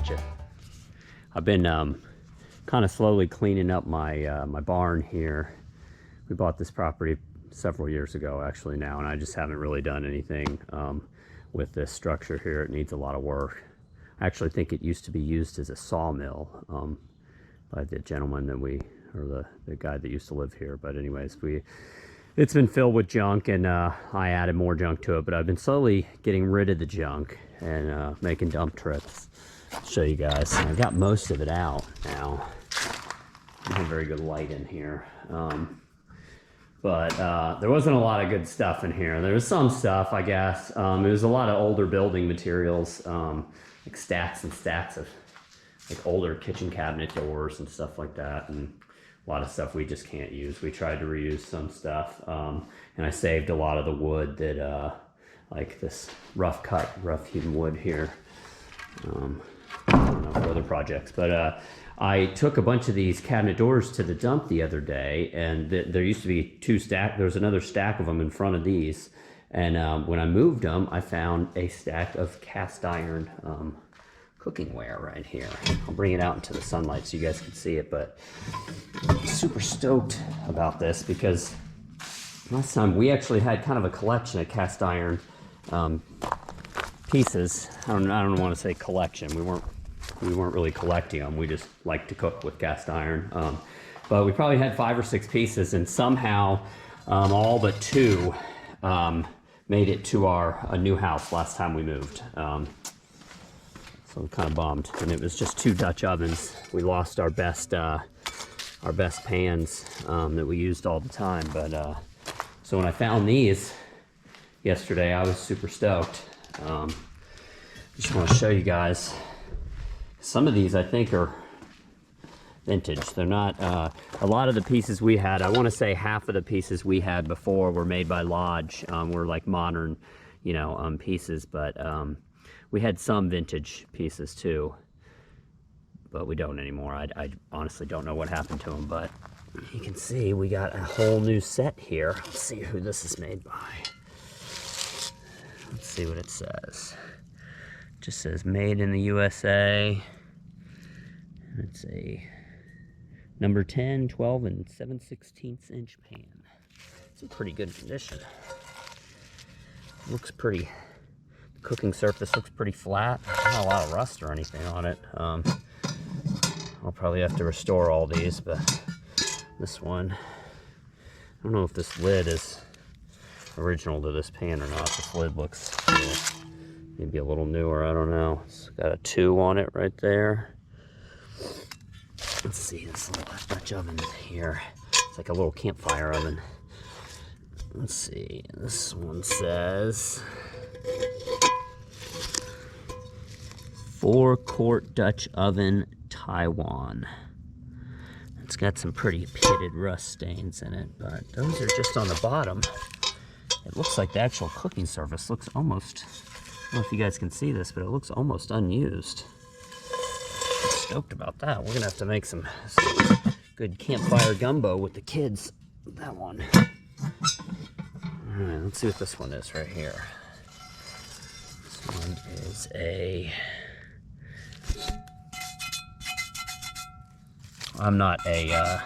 at you. I've been kind of slowly cleaning up my my barn here. We bought this property several years ago actually now, and I just haven't really done anything with this structure here. It needs a lot of work. I actually think it used to be used as a sawmill by the gentleman that or the guy that used to live here. But anyways, it's been filled with junk, and I added more junk to it, but I've been slowly getting rid of the junk and making dump trips. I'll show you guys. I got most of it out now. I don't have very good light in here. But there wasn't a lot of good stuff in here. There was some stuff, I guess. It was a lot of older building materials, like stacks and stacks of like older kitchen cabinet doors and stuff like that, and a lot of stuff we just can't use. We tried to reuse some stuff, and I saved a lot of the wood that, like this rough hewn wood here, I don't know, for other projects. But I took a bunch of these cabinet doors to the dump the other day, and there used to be there was another stack of them in front of these. And when I moved them, I found a stack of cast iron cookware right here. I'll bring it out into the sunlight so you guys can see it, but I'm super stoked about this because last time we actually had kind of a collection of cast iron pieces. I don't want to say collection. We weren't really collecting them. We just like to cook with cast iron. But we probably had 5 or 6 pieces, and somehow all but 2 made it to a new house last time we moved. So I'm kind of bummed. And it was just 2 Dutch ovens. We lost our best pans that we used all the time. But so when I found these yesterday, I was super stoked. Just want to show you guys. Some of these I think are vintage. They're not, a lot of the pieces we had, I want to say half of the pieces we had before were made by Lodge, were like modern, you know, pieces, but we had some vintage pieces too, but we don't anymore. I honestly don't know what happened to them, but you can see we got a whole new set here. Let's see who this is made by. Let's see what it says. Just says made in the USA. It's a number 10, 12, and 7/16 inch pan. It's in pretty good condition. Looks pretty, the cooking surface looks pretty flat. Not a lot of rust or anything on it. I'll probably have to restore all these, but this one, I don't know if this lid is original to this pan or not. This lid looks maybe a little newer, I don't know. It's got a 2 on it right there. Let's see, this little Dutch oven here. It's like a little campfire oven. Let's see, this one says 4-quart Dutch oven, Taiwan. It's got some pretty pitted rust stains in it, but those are just on the bottom. It looks like the actual cooking surface looks almost, I don't know if you guys can see this, but it looks almost unused. I'm stoked about that. We're gonna have to make some good campfire gumbo with the kids. That one. All right, let's see what this one is right here. This one is I'm not a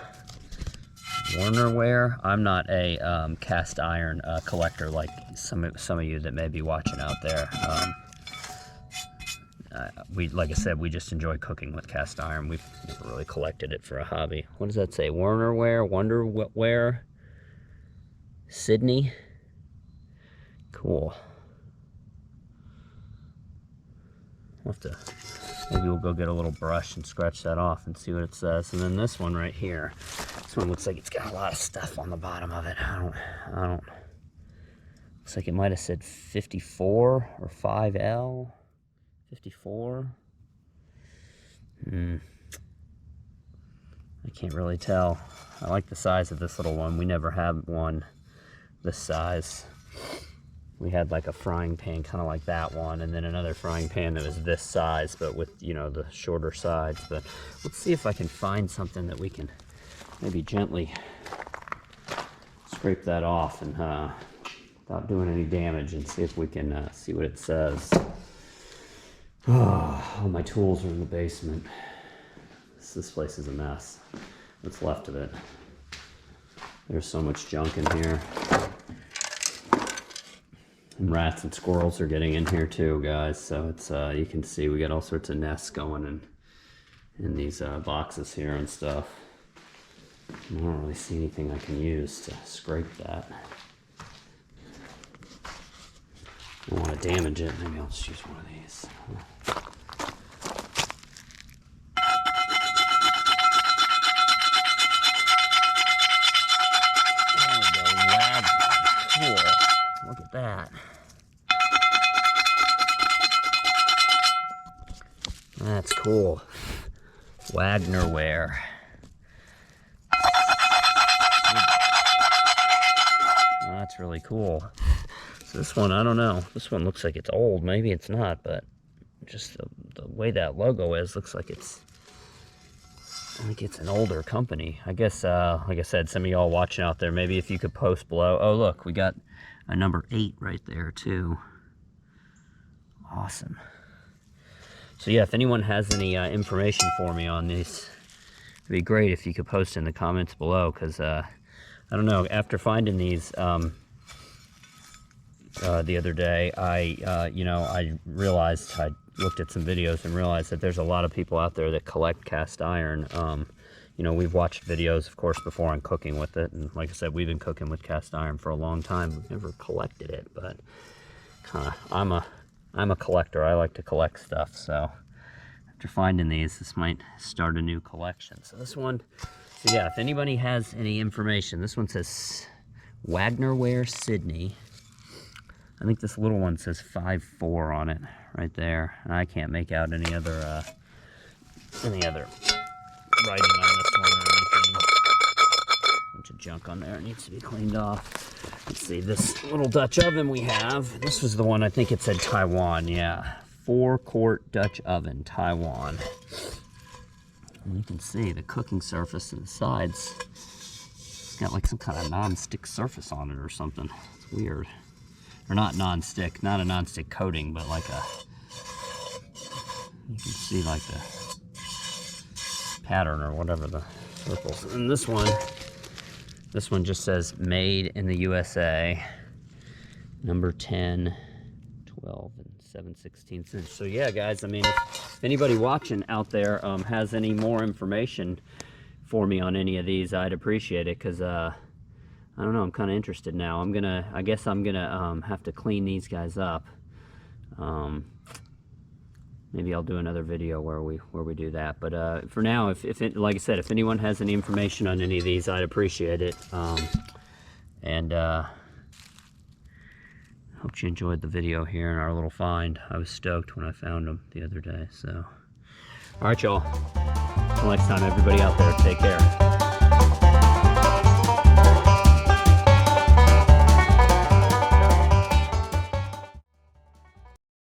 Warnerware. I'm not a cast iron collector like some of you that may be watching out there. Like I said, we just enjoy cooking with cast iron. We've never really collected it for a hobby. What does that say? Warnerware, Wonderware, Sydney. Cool. We'll have to, maybe we'll go get a little brush and scratch that off and see what it says. And then this one right here. This one looks like it's got a lot of stuff on the bottom of it. I don't. Looks like it might have said 54 or 5L. 54. I can't really tell. I like the size of this little one. We never had one this size. We had like a frying pan kind of like that one, and then another frying pan that was this size but with, you know, the shorter sides. But let's see if I can find something that we can maybe gently scrape that off and without doing any damage, and see if we can see what it says. Oh, all my tools are in the basement. This place is a mess. What's left of it. There's so much junk in here. And rats and squirrels are getting in here too, guys. So it's you can see we got all sorts of nests going in these boxes here and stuff. I don't really see anything I can use to scrape that. I don't want to damage it. Maybe I'll just use one of these. Cool. Look at that. That's cool. Wagnerware. That's really cool. So this one, I don't know. This one looks like it's old. Maybe it's not, but just the way that logo is, looks like it's, I think it's an older company. I guess, like I said, some of y'all watching out there, maybe if you could post below. Oh, look, we got a number 8 right there, too. Awesome. So, yeah, if anyone has any information for me on these, it'd be great if you could post in the comments below, because, I don't know, after finding these the other day, I realized, I looked at some videos and realized that there's a lot of people out there that collect cast iron. We've watched videos, of course, before on cooking with it, and like I said, we've been cooking with cast iron for a long time. We've never collected it, but I'm a collector. I like to collect stuff, so after finding these, this might start a new collection. So this one, so yeah, if anybody has any information, this one says Wagnerware Sydney. I think this little one says 5'4" on it right there, and I can't make out any other writing on this one or anything. Bunch of junk on there. It needs to be cleaned off. Let's see, this little Dutch oven we have. This was the one, I think it said Taiwan. Yeah, 4-quart Dutch oven, Taiwan. And you can see the cooking surface and the sides. It's got like some kind of non-stick surface on it or something. It's weird. Or not non-stick, not a non-stick coating, but like a, you can see like the pattern or whatever, the circles. And this one just says made in the USA, number 10, 12, and 7/16 inch. So yeah, guys, I mean, if anybody watching out there has any more information for me on any of these, I'd appreciate it, because I don't know, I'm kind of interested now. I guess I'm gonna have to clean these guys up. Maybe I'll do another video where we do that. But for now, like I said, if anyone has any information on any of these, I'd appreciate it. Hope you enjoyed the video here and our little find. I was stoked when I found them the other day. So, all right, y'all. Until next time, everybody out there, take care.